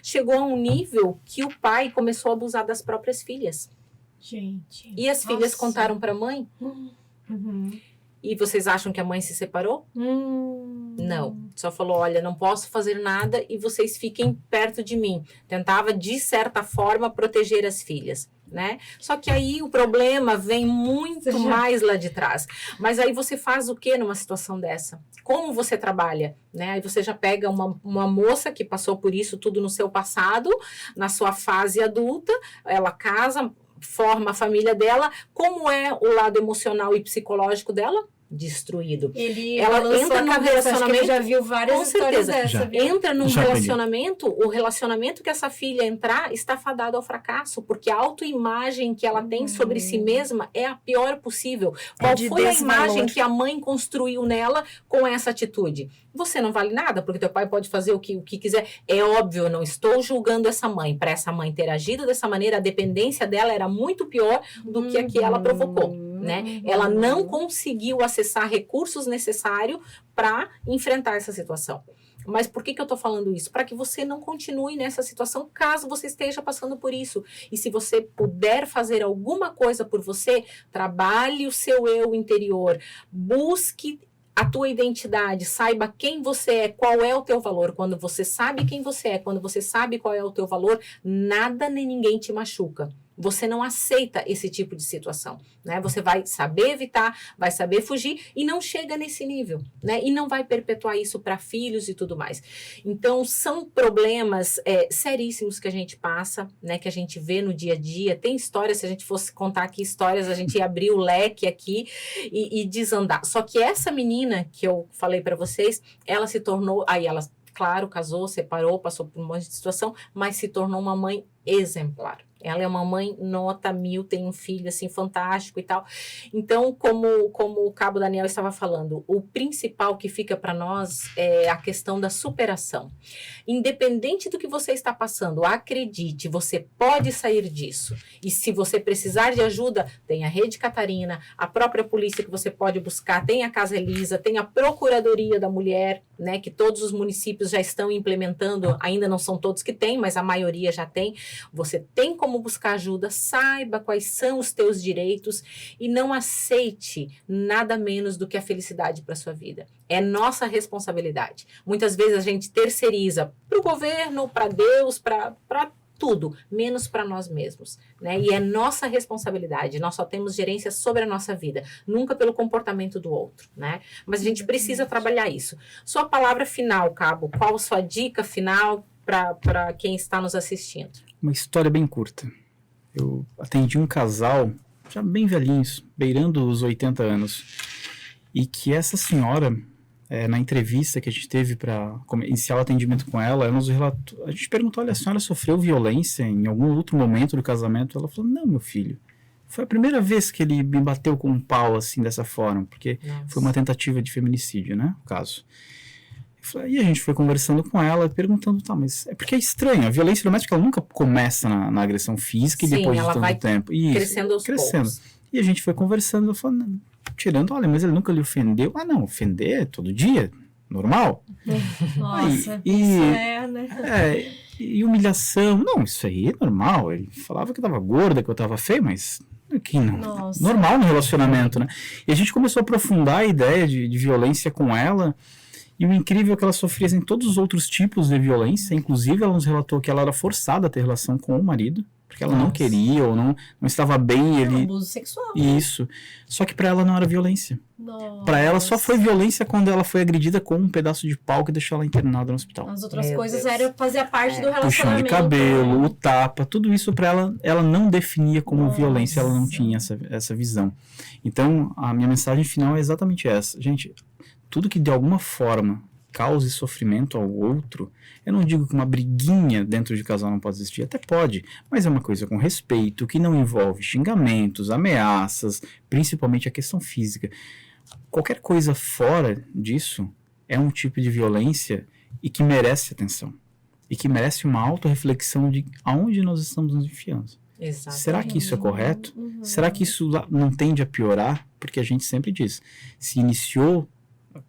[SPEAKER 1] chegou a um nível que o pai começou a abusar das próprias filhas.
[SPEAKER 2] Gente.
[SPEAKER 1] E as filhas contaram para a mãe. E vocês acham que a mãe se separou? Não. Só falou, olha, não posso fazer nada e vocês fiquem perto de mim. Tentava, de certa forma, proteger as filhas, né? Só que aí o problema vem muito mais lá de trás. Mas aí você faz o quê numa situação dessa? Como você trabalha, né? Aí você já pega uma moça que passou por isso tudo no seu passado, na sua fase adulta, ela casa, forma a família dela. Como é o lado emocional e psicológico dela? Destruído.
[SPEAKER 2] Ela entra num relacionamento, que já viu várias histórias dessa.
[SPEAKER 1] Entra num relacionamento, o relacionamento que essa filha entrar está fadado ao fracasso, porque a autoimagem que ela tem sobre si mesma é a pior possível. Qual foi a imagem que a mãe construiu nela com essa atitude? Você não vale nada, porque teu pai pode fazer o que quiser. É óbvio, eu não estou julgando essa mãe. Para essa mãe ter agido dessa maneira, a dependência dela era muito pior do que a que ela provocou, né? Ela não conseguiu acessar recursos necessários para enfrentar essa situação. Mas por que eu estou falando isso? Para que você não continue nessa situação, caso você esteja passando por isso. E se você puder fazer alguma coisa por você, trabalhe o seu eu interior, busque a tua identidade, saiba quem você é, qual é o teu valor. Quando você sabe quem você é, quando você sabe qual é o teu valor, nada nem ninguém te machuca. Você não aceita esse tipo de situação, né? Você vai saber evitar, vai saber fugir e não chega nesse nível, né? E não vai perpetuar isso para filhos e tudo mais. Então, são problemas seríssimos que a gente passa, né? Que a gente vê no dia a dia. Tem histórias, se a gente fosse contar aqui histórias, a gente ia abrir o leque aqui e desandar. Só que essa menina que eu falei para vocês, ela se tornou... Aí ela, claro, casou, separou, passou por um monte de situação, mas se tornou uma mãe exemplar. Ela é uma mãe nota 1000, tem um filho, assim, fantástico e tal. Então, como o Cabo Daniel estava falando, o principal que fica para nós é a questão da superação. Independente do que você está passando, acredite, você pode sair disso. E se você precisar de ajuda, tem a Rede Catarina, a própria polícia que você pode buscar, tem a Casa Elisa, tem a Procuradoria da Mulher, né, que todos os municípios já estão implementando, ainda não são todos que têm, mas a maioria já tem. Você tem como buscar ajuda, saiba quais são os teus direitos e não aceite nada menos do que a felicidade para sua vida. É nossa responsabilidade. Muitas vezes a gente terceiriza para o governo, para Deus, para tudo, menos para nós mesmos, né? E é nossa responsabilidade, nós só temos gerência sobre a nossa vida, nunca pelo comportamento do outro, né? Mas a gente precisa trabalhar isso. Sua palavra final, Cabo, qual a sua dica final para quem está nos assistindo?
[SPEAKER 4] Uma história bem curta. Eu atendi um casal, já bem velhinhos, beirando os 80 anos, e que essa senhora, na entrevista que a gente teve para iniciar o atendimento com ela, a gente perguntou, olha, a senhora sofreu violência em algum outro momento do casamento? Ela falou, não, meu filho, foi a primeira vez que ele me bateu com um pau, assim, dessa forma, porque foi uma tentativa de feminicídio, né, o caso. E a gente foi conversando com ela, perguntando, tá, mas é porque é estranho, a violência doméstica ela nunca começa na agressão física. Sim, e depois de tanto tempo. Isso,
[SPEAKER 1] crescendo aos poucos.
[SPEAKER 4] E a gente foi conversando, eu falando, tirando, olha, mas ele nunca lhe ofendeu. Ah, não, ofender todo dia, normal.
[SPEAKER 2] Nossa,
[SPEAKER 4] né? E humilhação, não, isso aí é normal. Ele falava que eu tava gorda, que eu tava feia, mas que não, normal no relacionamento, né? E a gente começou a aprofundar a ideia de violência com ela. E o incrível é que ela sofria em todos os outros tipos de violência. Inclusive, ela nos relatou que ela era forçada a ter relação com o marido, porque ela não queria ou não estava bem.
[SPEAKER 2] Abuso sexual.
[SPEAKER 4] Isso. Só que para ela não era violência. Para ela só foi violência quando ela foi agredida com um pedaço de pau que deixou ela internada no hospital.
[SPEAKER 2] As outras coisas fazia parte do relacionamento.
[SPEAKER 4] Puxão de cabelo, o tapa, tudo isso para ela não definia como violência, ela não tinha essa visão. Então, a minha mensagem final é exatamente essa. Gente, tudo que de alguma forma cause sofrimento ao outro, eu não digo que uma briguinha dentro de casal não pode existir, até pode, mas é uma coisa com respeito, que não envolve xingamentos, ameaças, principalmente a questão física. Qualquer coisa fora disso é um tipo de violência e que merece atenção, e que merece uma autorreflexão de aonde nós estamos nos enfiando.
[SPEAKER 1] Exatamente.
[SPEAKER 4] Será que isso é correto? Será que isso não tende a piorar? Porque a gente sempre diz,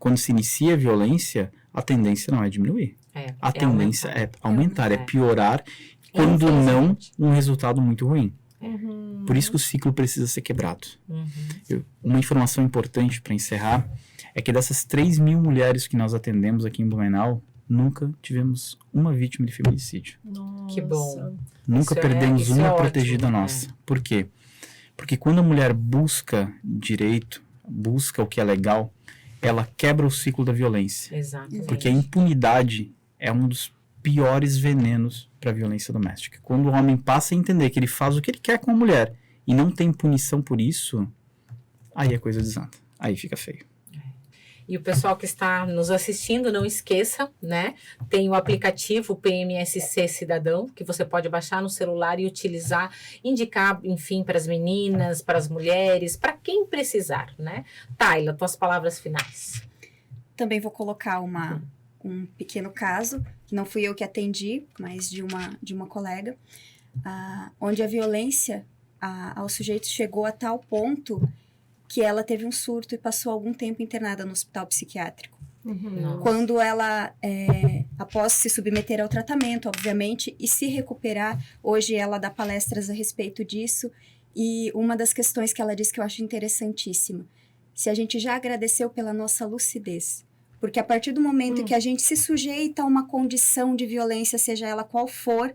[SPEAKER 4] quando se inicia a violência, a tendência não é diminuir. A tendência é aumentar, é piorar, quando não um resultado muito ruim. Por isso que o ciclo precisa ser quebrado. Uma informação importante para encerrar é que dessas 3.000 mulheres que nós atendemos aqui em Blumenau, nunca tivemos uma vítima de feminicídio.
[SPEAKER 2] Nossa.
[SPEAKER 1] Que bom.
[SPEAKER 4] Nunca perdemos uma
[SPEAKER 1] ótimo,
[SPEAKER 4] protegida nossa. Por quê? Porque quando a mulher busca direito, busca o que é legal, ela quebra o ciclo da violência.
[SPEAKER 1] Exatamente.
[SPEAKER 4] Porque a impunidade é um dos piores venenos para a violência doméstica. Quando o homem passa a entender que ele faz o que ele quer com a mulher e não tem punição por isso, aí a coisa desanda. Aí fica feio.
[SPEAKER 1] E o pessoal que está nos assistindo, não esqueça, né? Tem o aplicativo PMSC Cidadão, que você pode baixar no celular e utilizar, indicar, enfim, para as meninas, para as mulheres, para quem precisar, né? Tayla, tuas palavras finais.
[SPEAKER 3] Também vou colocar um pequeno caso, que não fui eu que atendi, mas de uma colega, onde a violência ao sujeito chegou a tal ponto que ela teve um surto e passou algum tempo internada no hospital psiquiátrico. Quando ela, após se submeter ao tratamento, obviamente, e se recuperar, hoje ela dá palestras a respeito disso, e uma das questões que ela disse que eu acho interessantíssima, se a gente já agradeceu pela nossa lucidez, porque a partir do momento que a gente se sujeita a uma condição de violência, seja ela qual for,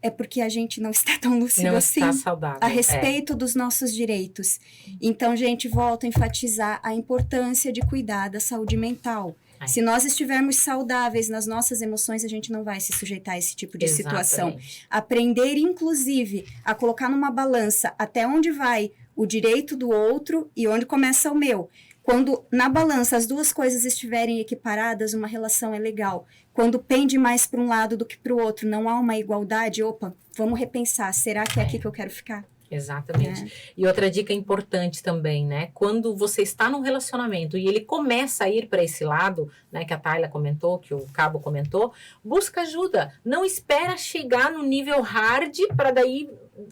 [SPEAKER 3] é porque a gente não está tão lúcido assim,
[SPEAKER 1] está saudável,
[SPEAKER 3] a respeito dos nossos direitos. Então, gente, volto a enfatizar a importância de cuidar da saúde mental. Se nós estivermos saudáveis nas nossas emoções, a gente não vai se sujeitar a esse tipo de situação. Aprender, inclusive, a colocar numa balança até onde vai o direito do outro e onde começa o meu. Quando na balança as duas coisas estiverem equiparadas, uma relação é legal. quando pende mais para um lado do que para o outro, não há uma igualdade, opa, vamos repensar, será que é aqui que eu quero ficar?
[SPEAKER 1] Exatamente. E outra dica importante também, né? Quando você está num relacionamento e ele começa a ir para esse lado, né? Que a Tayla comentou, que o Cabo comentou, busca ajuda. Não espera chegar no nível hard para daí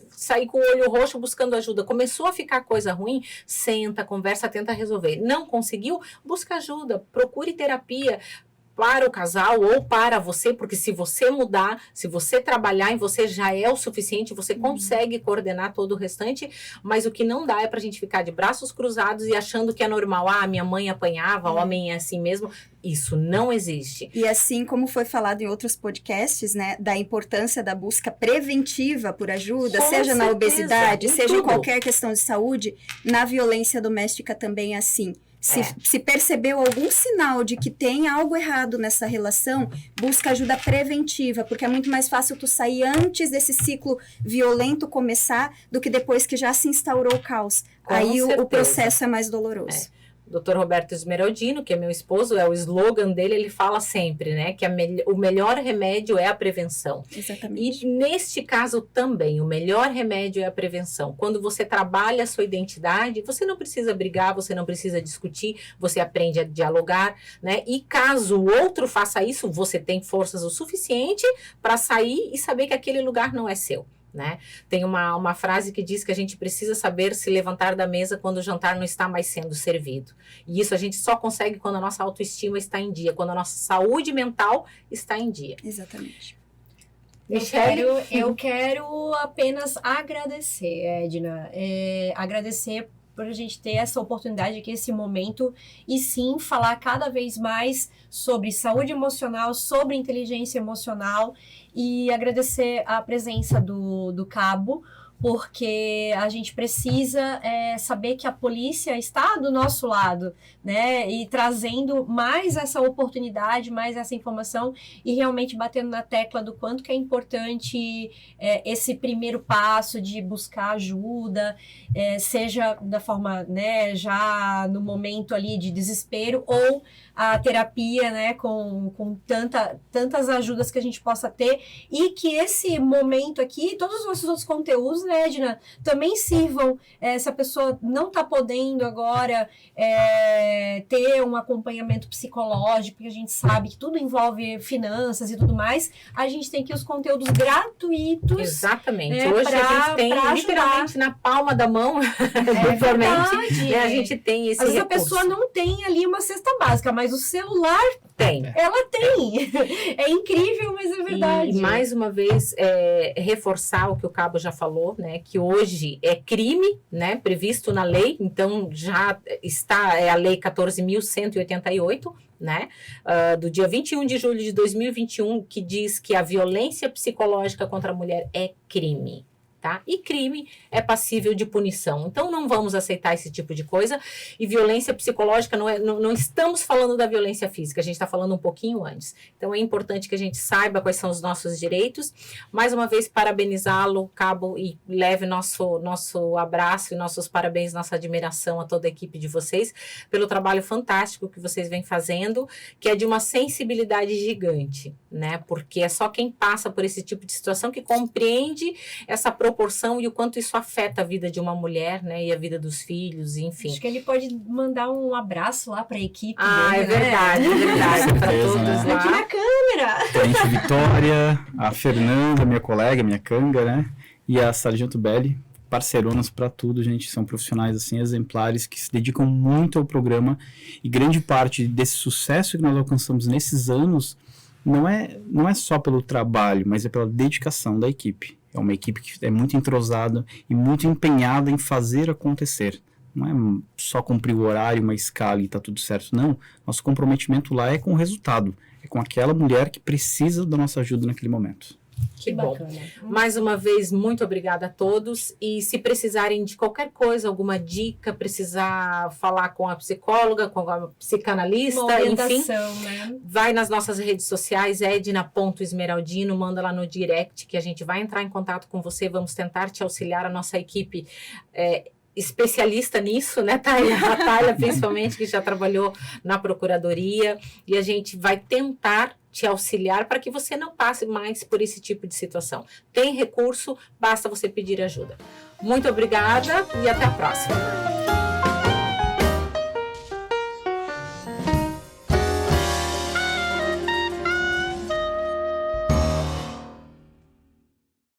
[SPEAKER 1] sair com o olho roxo buscando ajuda. Começou a ficar coisa ruim, senta, conversa, tenta resolver. Não conseguiu? Busca ajuda, procure terapia para o casal ou para você, porque se você mudar, se você trabalhar em você já é o suficiente, você consegue coordenar todo o restante, mas o que não dá é pra gente ficar de braços cruzados e achando que é normal, minha mãe apanhava, homem é assim mesmo, isso não existe.
[SPEAKER 3] E assim como foi falado em outros podcasts, né, da importância da busca preventiva por ajuda,
[SPEAKER 1] Com
[SPEAKER 3] seja na
[SPEAKER 1] certeza,
[SPEAKER 3] obesidade,
[SPEAKER 1] em
[SPEAKER 3] seja em
[SPEAKER 1] tudo.
[SPEAKER 3] qualquer questão de saúde, na violência doméstica também é assim. Se percebeu algum sinal de que tem algo errado nessa relação, busca ajuda preventiva, porque é muito mais fácil tu sair antes desse ciclo violento começar do que depois que já se instaurou o caos.
[SPEAKER 1] Com
[SPEAKER 3] Aí o
[SPEAKER 1] certeza.
[SPEAKER 3] processo é mais doloroso.
[SPEAKER 1] Dr. Roberto Esmeraldino, que é meu esposo, é o slogan dele, ele fala sempre, né, que o melhor remédio é a prevenção.
[SPEAKER 3] Exatamente.
[SPEAKER 1] E neste caso também, o melhor remédio é a prevenção. Quando você trabalha a sua identidade, você não precisa brigar, você não precisa discutir, você aprende a dialogar, né? E caso o outro faça isso, você tem forças o suficiente para sair e saber que aquele lugar não é seu. Né? Tem uma frase que diz que a gente precisa saber se levantar da mesa quando o jantar não está mais sendo servido. E isso a gente só consegue quando a nossa autoestima está em dia, quando a nossa saúde mental está em dia.
[SPEAKER 3] Exatamente.
[SPEAKER 2] Eu quero apenas agradecer, Edna. Agradecer por a gente ter essa oportunidade aqui, esse momento, e sim falar cada vez mais sobre saúde emocional, sobre inteligência emocional, e agradecer a presença do Cabo, porque a gente precisa saber que a polícia está do nosso lado, né? E trazendo mais essa oportunidade, mais essa informação e realmente batendo na tecla do quanto que é importante esse primeiro passo de buscar ajuda, seja da forma, né, já no momento ali de desespero ou a terapia, né, com tantas ajudas que a gente possa ter, e que esse momento aqui, todos os nossos outros conteúdos, né, Edna, também sirvam, se a pessoa não está podendo agora ter um acompanhamento psicológico, porque a gente sabe que tudo envolve finanças e tudo mais, a gente tem aqui os conteúdos gratuitos.
[SPEAKER 1] Exatamente. Hoje a gente tem literalmente na palma da mão,
[SPEAKER 2] verdade.
[SPEAKER 1] Né, a gente tem esse
[SPEAKER 2] Às vezes
[SPEAKER 1] recurso.
[SPEAKER 2] a pessoa não tem ali uma cesta básica, mas o celular
[SPEAKER 1] tem.
[SPEAKER 2] ela tem. É incrível, mas é verdade.
[SPEAKER 1] E mais uma vez, reforçar o que o Cabo já falou, né? Que hoje é crime, né? Previsto na lei, então já está a lei 14.188, né? Do dia 21 de julho de 2021, que diz que a violência psicológica contra a mulher é crime. Tá? E crime é passível de punição. Então, não vamos aceitar esse tipo de coisa. E violência psicológica, não estamos falando da violência física, a gente está falando um pouquinho antes. Então, é importante que a gente saiba quais são os nossos direitos. Mais uma vez, parabenizá-lo, Cabo, e leve nosso abraço e nossos parabéns, nossa admiração a toda a equipe de vocês, pelo trabalho fantástico que vocês vêm fazendo, que é de uma sensibilidade gigante, né? Porque é só quem passa por esse tipo de situação que compreende essa proporção e o quanto isso afeta a vida de uma mulher, né, e a vida dos filhos, enfim.
[SPEAKER 2] Acho que ele pode mandar um abraço lá para a equipe
[SPEAKER 1] dele,
[SPEAKER 2] né?
[SPEAKER 1] É verdade, para todos, né?
[SPEAKER 2] Aqui na câmera.
[SPEAKER 4] Tem a Vitória, a Fernanda, minha colega, minha canga, né, e a Sargento Belli, parceironas para tudo, gente, são profissionais, assim, exemplares, que se dedicam muito ao programa, e grande parte desse sucesso que nós alcançamos nesses anos não é só pelo trabalho, mas é pela dedicação da equipe. É uma equipe que é muito entrosada e muito empenhada em fazer acontecer. Não é só cumprir o horário, uma escala e tá tudo certo. Não, nosso comprometimento lá é com o resultado. É com aquela mulher que precisa da nossa ajuda naquele momento.
[SPEAKER 1] Que bom. Mais uma vez, muito obrigada a todos. E se precisarem de qualquer coisa, alguma dica, precisar falar com a psicóloga, com a psicanalista, enfim,
[SPEAKER 2] né?
[SPEAKER 1] Vai nas nossas redes sociais, edna.esmeraldino, manda lá no direct que a gente vai entrar em contato com você, vamos tentar te auxiliar, a nossa equipe especialista nisso, né, Tayla? A Tayla, principalmente, que já trabalhou na procuradoria, e a gente vai tentar te auxiliar para que você não passe mais por esse tipo de situação. Tem recurso, basta você pedir ajuda. Muito obrigada e até a próxima.